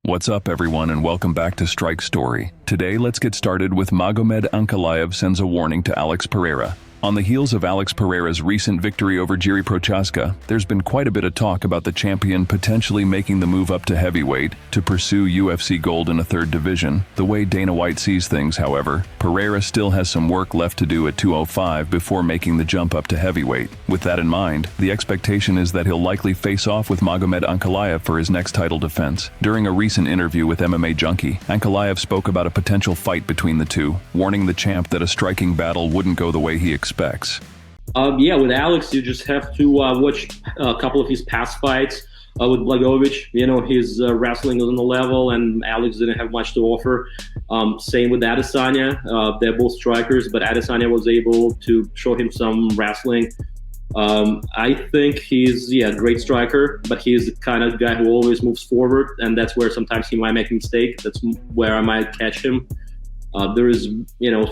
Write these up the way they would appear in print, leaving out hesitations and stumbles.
What's up everyone and welcome back to Strike Story. Today let's get started with Magomed Ankalaev sends a warning to Alex Pereira. On the heels of Alex Pereira's recent victory over Jiri Prochazka, there's been quite a bit of talk about the champion potentially making the move up to heavyweight to pursue UFC gold in a third division. The way Dana White sees things, however, Pereira still has some work left to do at 205 before making the jump up to heavyweight. With that in mind, the expectation is that he'll likely face off with Magomed Ankalaev for his next title defense. During a recent interview with MMA Junkie, Ankalaev spoke about a potential fight between the two, warning the champ that a striking battle wouldn't go the way he expects. With Alex, you just have to watch a couple of his past fights with Blachowicz. You know, his wrestling was on the level, and Alex didn't have much to offer. Same with Adesanya. They're both strikers, but Adesanya was able to show him some wrestling. I think he's a great striker, but he's the kind of guy who always moves forward, and that's where sometimes he might make a mistake. That's where I might catch him. There is,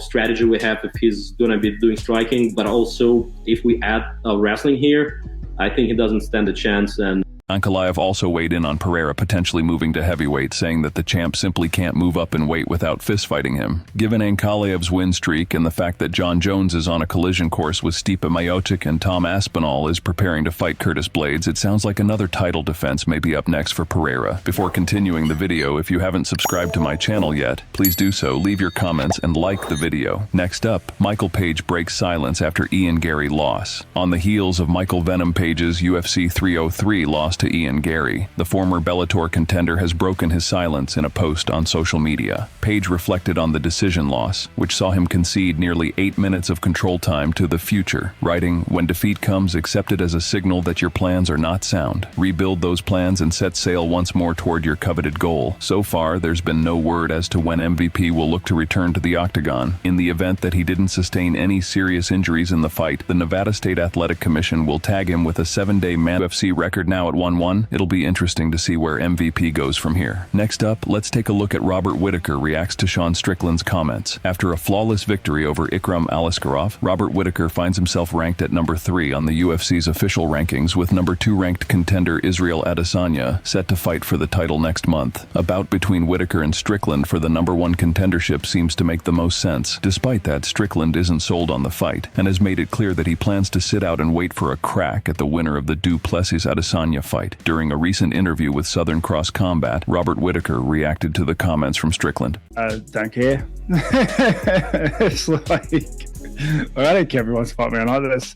strategy we have if he's going to be doing striking, but also if we add wrestling here, I think he doesn't stand a chance. And Ankalaev also weighed in on Pereira potentially moving to heavyweight, saying that the champ simply can't move up in weight without fistfighting him. Given Ankalaev's win streak and the fact that John Jones is on a collision course with Stipe Miocic and Tom Aspinall is preparing to fight Curtis Blaydes, it sounds like another title defense may be up next for Pereira. Before continuing the video, if you haven't subscribed to my channel yet, please do so, leave your comments, and like the video. Next up, Michael Page breaks silence after Garry loss. On the heels of Michael Venom Page's UFC 303 loss to Garry, the former Bellator contender has broken his silence in a post on social media. Page reflected on the decision loss, which saw him concede nearly 8 minutes of control time to The Future, writing, "When defeat comes, accept it as a signal that your plans are not sound. Rebuild those plans and set sail once more toward your coveted goal." So far, there's been no word as to when MVP will look to return to the octagon. In the event that he didn't sustain any serious injuries in the fight, the Nevada State Athletic Commission will tag him with a 7-day UFC record now at 1-1. It'll be interesting to see where MVP goes from here. Next up, let's take a look at Robert Whittaker reacts to Sean Strickland's comments. After a flawless victory over Ikram Aliskerov, Robert Whittaker finds himself ranked at number 3 on the UFC's official rankings, with number 2 ranked contender Israel Adesanya set to fight for the title next month. A bout between Whittaker and Strickland for the number 1 contendership seems to make the most sense. Despite that, Strickland isn't sold on the fight and has made it clear that he plans to sit out and wait for a crack at the winner of the Du Plessis-Adesanya fight. During a recent interview with Southern Cross Combat, Robert Whittaker reacted to the comments from Strickland. I don't care. It's like, I don't care if everyone's fighting me like this.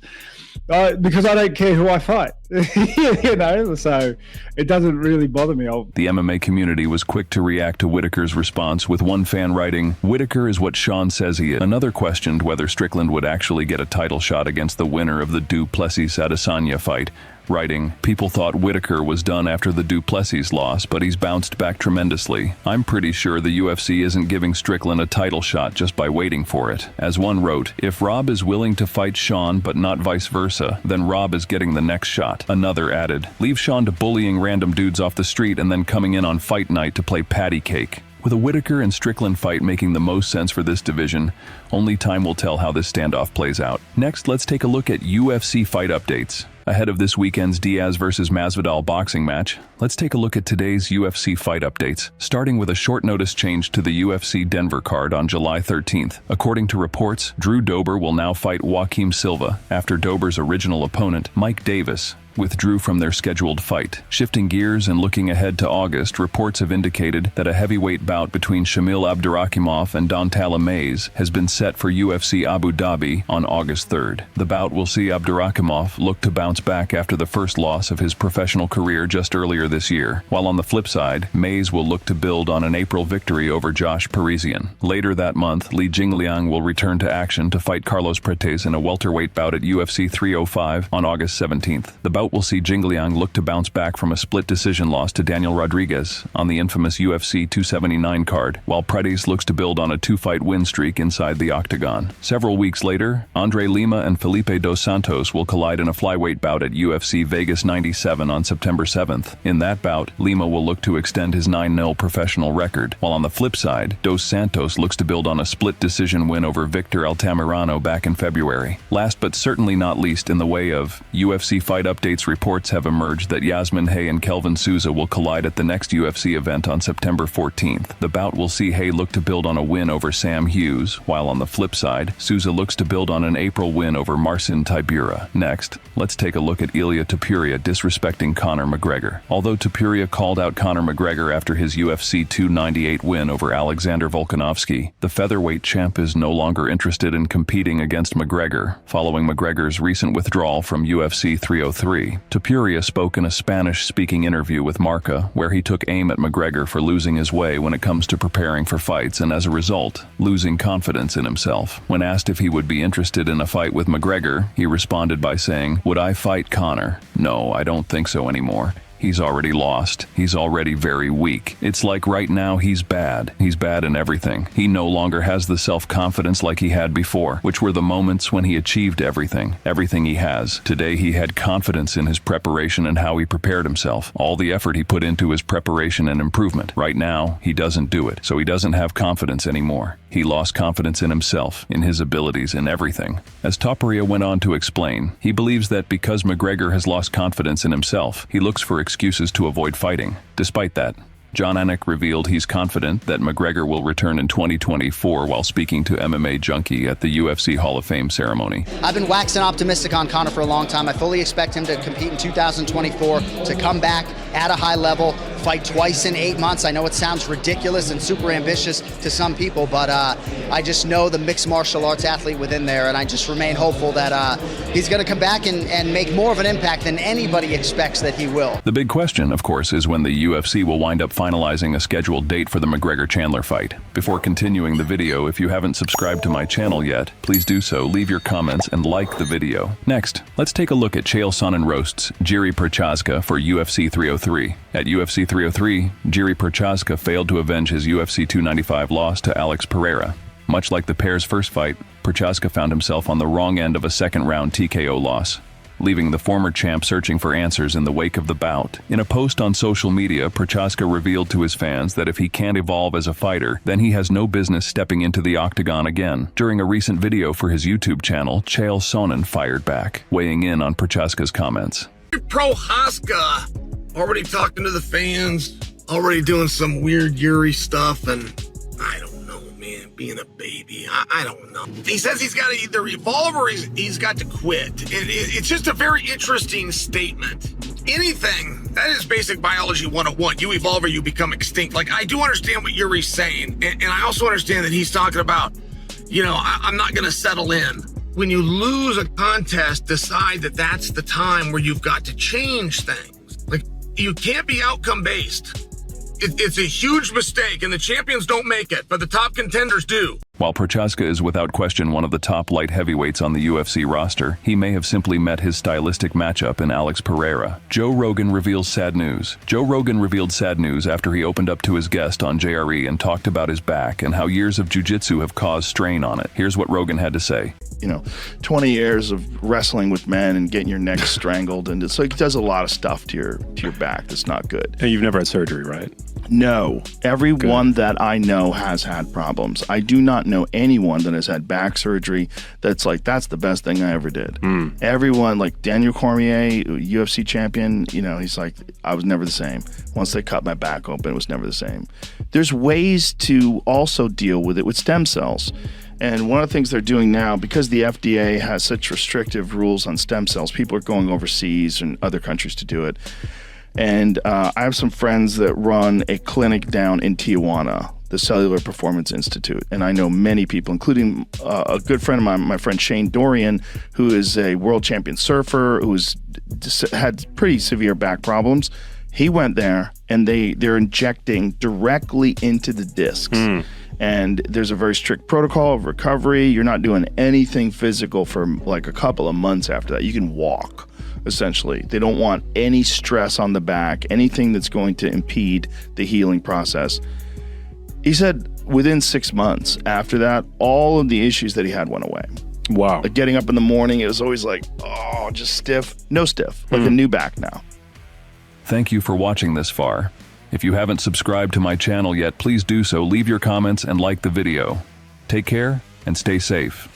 Because I don't care who I fight, so it doesn't really bother me. The MMA community was quick to react to Whittaker's response, with one fan writing, "Whittaker is what Sean says he is." Another questioned whether Strickland would actually get a title shot against the winner of the Du Plessis-Adesanya fight, writing, "People thought Whittaker was done after the Du Plessis loss, but he's bounced back tremendously. I'm pretty sure the UFC isn't giving Strickland a title shot just by waiting for it." As one wrote, "If Rob is willing to fight Sean but not vice versa, then Rob is getting the next shot." Another added, "Leave Sean to bullying random dudes off the street and then coming in on fight night to play patty cake." With a Whittaker and Strickland fight making the most sense for this division, only time will tell how this standoff plays out. Next, let's take a look at UFC Fight Updates. Ahead of this weekend's Diaz vs. Masvidal boxing match, let's take a look at today's UFC Fight Updates, starting with a short notice change to the UFC Denver card on July 13th. According to reports, Drew Dober will now fight Joaquim Silva after Dober's original opponent, Mike Davis, withdrew from their scheduled fight. Shifting gears and looking ahead to August, reports have indicated that a heavyweight bout between Shamil Abdurakhimov and Dontala Mays has been set for UFC Abu Dhabi on August 3rd. The bout will see Abdurakhimov look to bounce back after the first loss of his professional career just earlier this year, while on the flip side, Mays will look to build on an April victory over Josh Parisian. Later that month, Li Jingliang will return to action to fight Carlos Prates in a welterweight bout at UFC 305 on August 17th. The bout will see Jingliang look to bounce back from a split decision loss to Daniel Rodriguez on the infamous UFC 279 card, while Prates looks to build on a 2-fight win streak inside the octagon. Several weeks later, Andre Lima and Felipe dos Santos will collide in a flyweight bout bout at UFC Vegas 97 on September 7th. In that bout, Lima will look to extend his 9-0 professional record, while on the flip side, Dos Santos looks to build on a split decision win over Victor Altamirano back in February. Last but certainly not least, in the way of UFC Fight Updates, reports have emerged that Yasmin Hay and Kelvin Souza will collide at the next UFC event on September 14th. The bout will see Hay look to build on a win over Sam Hughes, while on the flip side, Souza looks to build on an April win over Marcin Tybura. Next, let's take a look at Ilia Topuria disrespecting Conor McGregor. Although Topuria called out Conor McGregor after his UFC 298 win over Alexander Volkanovski, the featherweight champ is no longer interested in competing against McGregor, following McGregor's recent withdrawal from UFC 303. Topuria spoke in a Spanish-speaking interview with Marca, where he took aim at McGregor for losing his way when it comes to preparing for fights and, as a result, losing confidence in himself. When asked if he would be interested in a fight with McGregor, he responded by saying, "Would I fight Conor? No, I don't think so anymore. He's already lost. He's already very weak. It's like right now he's bad. He's bad in everything. He no longer has the self-confidence like he had before, which were the moments when he achieved everything he has. Today he had confidence in his preparation and how he prepared himself. All the effort he put into his preparation and improvement. Right now, he doesn't do it, so he doesn't have confidence anymore. He lost confidence in himself, in his abilities, in everything." As Topuria went on to explain, he believes that because McGregor has lost confidence in himself, he looks for excuses to avoid fighting. Despite that, John Anik revealed he's confident that McGregor will return in 2024 while speaking to MMA Junkie at the UFC Hall of Fame ceremony. I've been waxing optimistic on Conor for a long time. I fully expect him to compete in 2024, to come back at a high level, fight twice in 8 months. I know it sounds ridiculous and super ambitious to some people, but I just know the mixed martial arts athlete within there, and I just remain hopeful that he's going to come back and make more of an impact than anybody expects that he will. The big question, of course, is when the UFC will wind up finalizing a scheduled date for the McGregor-Chandler fight. Before continuing the video, if you haven't subscribed to my channel yet, please do so, leave your comments, and like the video. Next, let's take a look at Chael Sonnen roasts Jiri Prochazka for UFC 303. At UFC 303, Jiri Prochazka failed to avenge his UFC 295 loss to Alex Pereira. Much like the pair's first fight, Prochazka found himself on the wrong end of a second-round TKO loss, leaving the former champ searching for answers in the wake of the bout. In a post on social media, Prochazka revealed to his fans that if he can't evolve as a fighter, then he has no business stepping into the octagon again. During a recent video for his YouTube channel, Chael Sonnen fired back, weighing in on Prochazka's comments. Prochazka already talking to the fans, already doing some weird Yuri stuff, and I don't know, man, being a baby, I don't know. He says he's got to either evolve or he's got to quit. It's just a very interesting statement. Anything, that is basic biology 101. You evolve or you become extinct. Like, I do understand what Yuri's saying, and I also understand that he's talking about, you know, I'm not going to settle in. When you lose a contest, decide that that's the time where you've got to change things. Like, you can't be outcome based. It's a huge mistake, and the champions don't make it, but the top contenders do. While Prochazka is without question one of the top light heavyweights on the UFC roster, he may have simply met his stylistic matchup in Alex Pereira. Joe Rogan reveals sad news. Joe Rogan revealed sad news after he opened up to his guest on JRE and talked about his back and how years of jiu-jitsu have caused strain on it. Here's what Rogan had to say. You know, 20 years of wrestling with men and getting your neck strangled, and it's like it does a lot of stuff to your back that's not good. And you've never had surgery, right? No. Everyone that I know has had problems. I do not know anyone that has had back surgery that's like, that's the best thing I ever did. Everyone, like Daniel Cormier, UFC champion, you know, he's like, I was never the same. Once they cut my back open, it was never the same. There's ways to also deal with it with stem cells. And one of the things they're doing now, because the FDA has such restrictive rules on stem cells, people are going overseas and other countries to do it. And I have some friends that run a clinic down in Tijuana, the Cellular Performance Institute. And I know many people, including a good friend of mine, my friend Shane Dorian, who is a world champion surfer, who's had pretty severe back problems. He went there, and they're injecting directly into the discs. And there's a very strict protocol of recovery. You're not doing anything physical for like a couple of months after that. You can walk, essentially. They don't want any stress on the back, anything that's going to impede the healing process. He said within 6 months after that, all of the issues that he had went away. Wow. Like getting up in the morning, it was always like, oh, just stiff. No stiff, like a new back now. Thank you for watching this far. If you haven't subscribed to my channel yet, please do so. Leave your comments and like the video. Take care and stay safe.